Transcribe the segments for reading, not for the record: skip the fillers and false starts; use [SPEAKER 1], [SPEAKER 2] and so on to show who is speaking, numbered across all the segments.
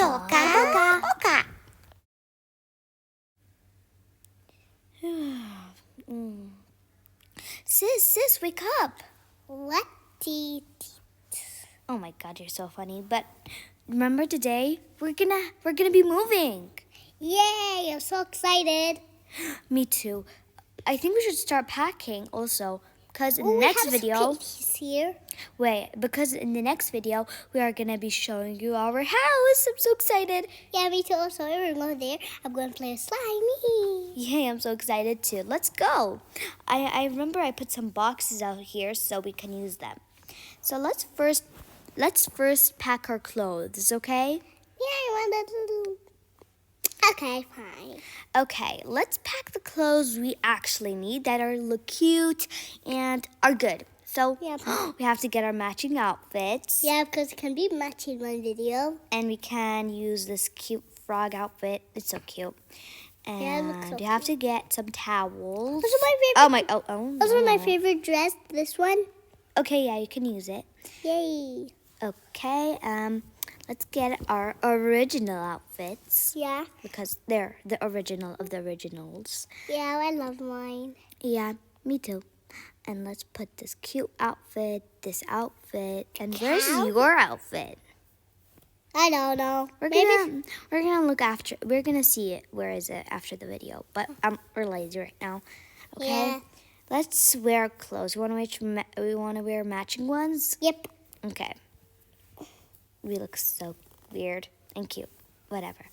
[SPEAKER 1] Toca Boca. Sis, wake up.
[SPEAKER 2] What?
[SPEAKER 1] Oh my God, you're so funny. But remember today, we're gonna be moving.
[SPEAKER 2] Yay, I'm so excited.
[SPEAKER 1] Me too. I think we should start packing also. Because in the next video,
[SPEAKER 2] here.
[SPEAKER 1] because in the next video, we are going to be showing you our house. I'm so excited.
[SPEAKER 2] Yeah, me too. So we're going there. I'm going to play slimy.
[SPEAKER 1] Yeah, I'm so excited too. Let's go. I remember I put some boxes out here so we can use them. So let's first pack our clothes, okay?
[SPEAKER 2] Yeah, I wanted to. Okay, fine.
[SPEAKER 1] Okay, let's pack the clothes we actually need that look cute and are good. So we have to get our matching outfits.
[SPEAKER 2] Yeah, because it can be matching one video.
[SPEAKER 1] And we can use this cute frog outfit. It's so cute. And
[SPEAKER 2] yeah, it looks so
[SPEAKER 1] you have to get some towels.
[SPEAKER 2] Those are my favorite.
[SPEAKER 1] Those
[SPEAKER 2] are my favorite dress. This one.
[SPEAKER 1] Okay, yeah, you can use it.
[SPEAKER 2] Yay.
[SPEAKER 1] Okay, let's get our original outfits.
[SPEAKER 2] Yeah.
[SPEAKER 1] Because they're the original of the originals.
[SPEAKER 2] Yeah, I love mine.
[SPEAKER 1] Yeah, me too. And let's put this cute outfit, this outfit, and where's your outfit?
[SPEAKER 2] I don't know.
[SPEAKER 1] We're gonna see it. Where is it after the video? But we're lazy right now. Okay.
[SPEAKER 2] Yeah.
[SPEAKER 1] Let's wear clothes. We want to wear matching ones.
[SPEAKER 2] Yep.
[SPEAKER 1] Okay. We look so weird and cute. Whatever.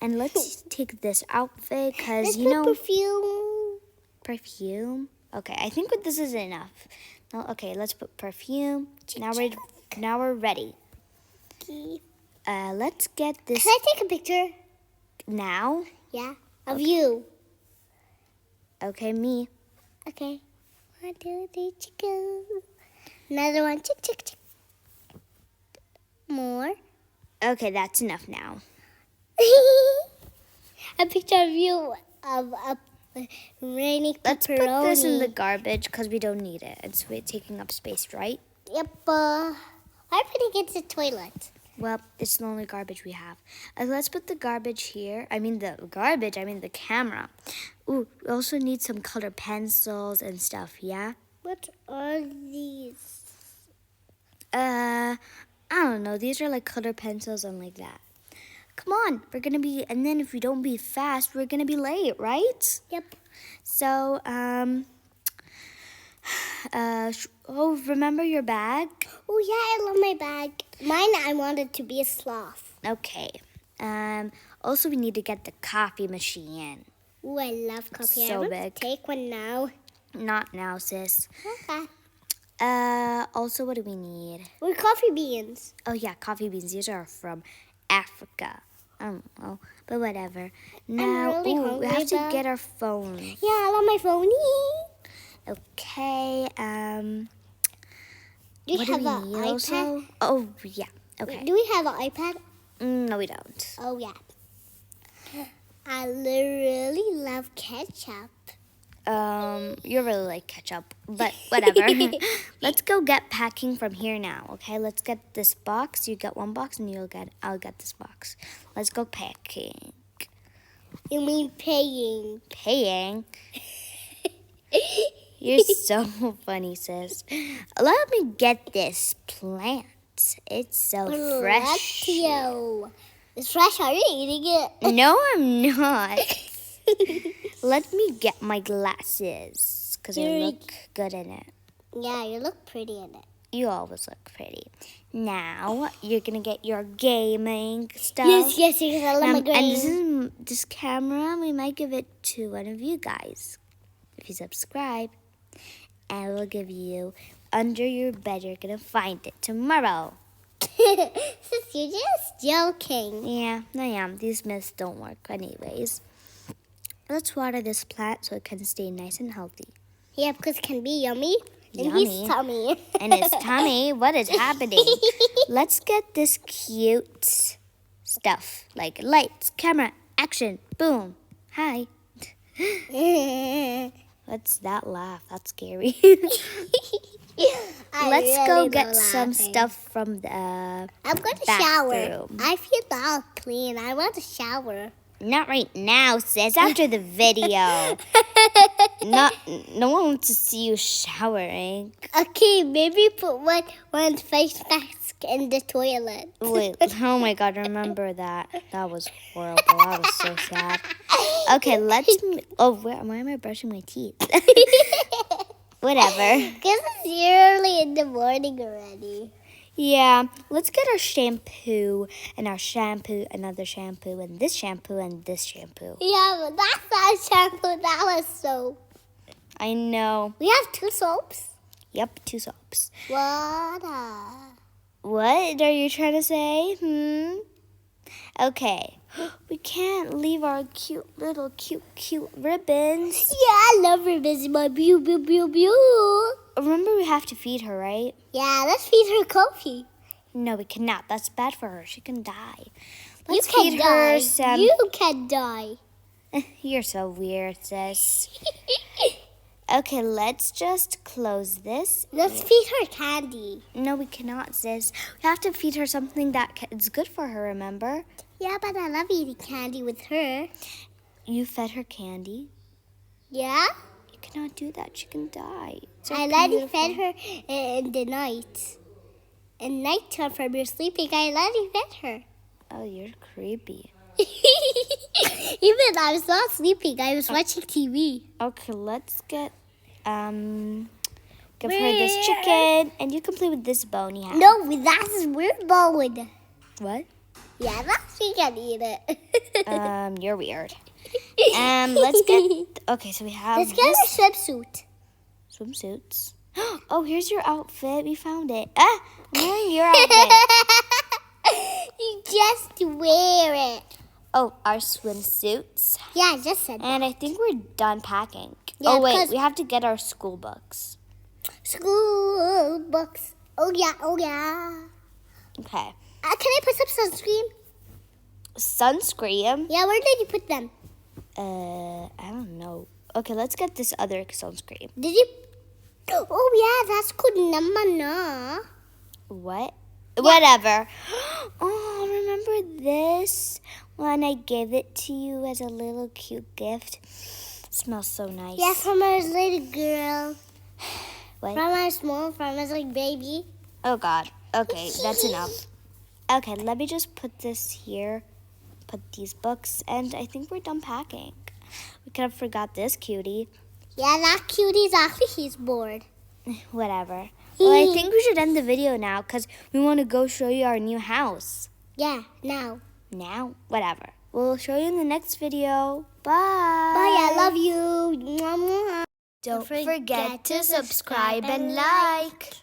[SPEAKER 1] And let's take this outfit because
[SPEAKER 2] perfume.
[SPEAKER 1] Perfume. Okay, I think this is enough. No, okay, let's put perfume. Now we're ready. Let's get this.
[SPEAKER 2] Can I take a picture?
[SPEAKER 1] Now?
[SPEAKER 2] Yeah. Of you.
[SPEAKER 1] Okay, me.
[SPEAKER 2] Okay. 1, 2, 3, chicken. Another one. Chick. More.
[SPEAKER 1] Okay, that's enough now.
[SPEAKER 2] A picture of you of a rainy pepperoni.
[SPEAKER 1] Let's put this in the garbage because we don't need it. It's taking up space, right?
[SPEAKER 2] Yep. Why putting it in the toilet?
[SPEAKER 1] Well, it's the only garbage we have. Let's put the garbage here. I mean the camera. Ooh, we also need some colored pencils and stuff, yeah?
[SPEAKER 2] What are these?
[SPEAKER 1] I don't know. These are like colored pencils and like that. Come on, and then if we don't be fast, we're gonna be late, right?
[SPEAKER 2] Yep.
[SPEAKER 1] So, remember your bag?
[SPEAKER 2] Oh yeah, I love my bag. Mine, I wanted to be a sloth.
[SPEAKER 1] Okay. Also we need to get the coffee machine.
[SPEAKER 2] Oh, I love coffee.
[SPEAKER 1] So
[SPEAKER 2] I
[SPEAKER 1] big.
[SPEAKER 2] Take one now.
[SPEAKER 1] Not now, sis.
[SPEAKER 2] Okay.
[SPEAKER 1] Also, what do we need?
[SPEAKER 2] We're coffee beans.
[SPEAKER 1] Oh yeah, coffee beans. These are from Africa. I don't know, but whatever. Now,
[SPEAKER 2] I'm really hungry,
[SPEAKER 1] we have to get our phone.
[SPEAKER 2] Yeah, I love my phone.
[SPEAKER 1] Okay.
[SPEAKER 2] Do we
[SPEAKER 1] what
[SPEAKER 2] have
[SPEAKER 1] do we
[SPEAKER 2] an
[SPEAKER 1] need
[SPEAKER 2] iPad?
[SPEAKER 1] also? Oh yeah. Okay.
[SPEAKER 2] Do we have an iPad?
[SPEAKER 1] No, we don't.
[SPEAKER 2] Oh yeah. I really love ketchup.
[SPEAKER 1] You really like ketchup, but whatever. Let's go get packing from here now, okay? Let's get this box. You get one box, and I'll get this box. Let's go packing.
[SPEAKER 2] You mean paying?
[SPEAKER 1] Paying? You're so funny, sis. Let me get this plant. It's so fresh.
[SPEAKER 2] It's fresh. Are you eating it?
[SPEAKER 1] No, I'm not. Let me get my glasses because I look good in it.
[SPEAKER 2] Yeah, you look pretty in it.
[SPEAKER 1] You always look pretty. Now, you're going to get your gaming stuff.
[SPEAKER 2] Yes, I love my gaming.
[SPEAKER 1] And this camera, we might give it to one of you guys if you subscribe. And we'll give you under your bed. You're going to find it tomorrow.
[SPEAKER 2] Sis, you're just joking.
[SPEAKER 1] Yeah, I am. These myths don't work anyways. Let's water this plant so it can stay nice and healthy.
[SPEAKER 2] Yeah, because it can be yummy.
[SPEAKER 1] Yummy.
[SPEAKER 2] And his tummy.
[SPEAKER 1] And his tummy. What is happening? Let's get this cute stuff. Like lights, camera, action, boom. Hi. What's that laugh? That's scary. Let's go get some stuff from the
[SPEAKER 2] I'm going to
[SPEAKER 1] bathroom.
[SPEAKER 2] shower. I feel all clean. I want to shower.
[SPEAKER 1] Not right now, sis. After the video. No one wants to see you showering.
[SPEAKER 2] Okay, maybe put one face mask in the toilet.
[SPEAKER 1] Wait, oh my God, remember that. That was horrible. That was so sad. Okay, why am I brushing my teeth? Whatever.
[SPEAKER 2] Because it's early in the morning already.
[SPEAKER 1] Yeah, let's get our shampoo, another shampoo, and this shampoo, and this shampoo.
[SPEAKER 2] Yeah, but that's not shampoo. That was soap.
[SPEAKER 1] I know.
[SPEAKER 2] We have 2 soaps.
[SPEAKER 1] Yep, 2 soaps.
[SPEAKER 2] What?
[SPEAKER 1] What are you trying to say? Okay. We can't leave our cute ribbons.
[SPEAKER 2] Yeah, I love ribbons. My beau.
[SPEAKER 1] Remember, we have to feed her, right?
[SPEAKER 2] Yeah, let's feed her coffee.
[SPEAKER 1] No, we cannot. That's bad for her. She can die.
[SPEAKER 2] You
[SPEAKER 1] Let's
[SPEAKER 2] can
[SPEAKER 1] feed
[SPEAKER 2] die.
[SPEAKER 1] her some.
[SPEAKER 2] You can die.
[SPEAKER 1] You're so weird, sis. Okay, let's just close this.
[SPEAKER 2] Let's feed her candy.
[SPEAKER 1] No, we cannot, sis. We have to feed her something that is good for her, remember?
[SPEAKER 2] Yeah, but I love eating candy with her.
[SPEAKER 1] You fed her candy.
[SPEAKER 2] Yeah?
[SPEAKER 1] You cannot do that. She can die. So
[SPEAKER 2] I already fed her in the night. In nighttime when you're sleeping, I already fed her.
[SPEAKER 1] Oh, you're creepy.
[SPEAKER 2] Even I was not sleeping. I was watching TV.
[SPEAKER 1] Okay, let's give her this chicken, and you can play with this bone you have.
[SPEAKER 2] No, that's weird bone.
[SPEAKER 1] What?
[SPEAKER 2] Yeah, that's she can eat it.
[SPEAKER 1] You're weird. Let's get. Okay, so we have.
[SPEAKER 2] Let's get her swimsuit.
[SPEAKER 1] Swimsuits. Oh, here's your outfit. We found it. I'm wearing your outfit.
[SPEAKER 2] You just wear it.
[SPEAKER 1] Oh, our swimsuits.
[SPEAKER 2] Yeah, I just said that.
[SPEAKER 1] And I think we're done packing.
[SPEAKER 2] Yeah,
[SPEAKER 1] oh, wait.
[SPEAKER 2] because-
[SPEAKER 1] We have to get our school books.
[SPEAKER 2] School books. Oh, yeah.
[SPEAKER 1] Okay.
[SPEAKER 2] Can I put some sunscreen?
[SPEAKER 1] Sunscreen?
[SPEAKER 2] Yeah, where did you put them?
[SPEAKER 1] I don't know. Okay, let's get this other sunscreen.
[SPEAKER 2] Did you? Oh, yeah, that's good. Namana.
[SPEAKER 1] What? Yeah. Whatever. Oh, remember this? When I gave it to you as a little cute gift. It smells so nice.
[SPEAKER 2] Yeah, from our little girl.
[SPEAKER 1] What?
[SPEAKER 2] From our small, from our like baby.
[SPEAKER 1] Oh, God. Okay, that's enough. Okay, let me just put this here. Put these books, and I think we're done packing. We could have forgot this cutie.
[SPEAKER 2] Yeah, that cutie's actually, he's bored.
[SPEAKER 1] Whatever. Well, I think we should end the video now because we want to go show you our new house.
[SPEAKER 2] Yeah, now.
[SPEAKER 1] Now? Whatever. We'll show you in the next video. Bye.
[SPEAKER 2] Bye, I love you. Mwah, mwah.
[SPEAKER 1] Don't forget to subscribe and like.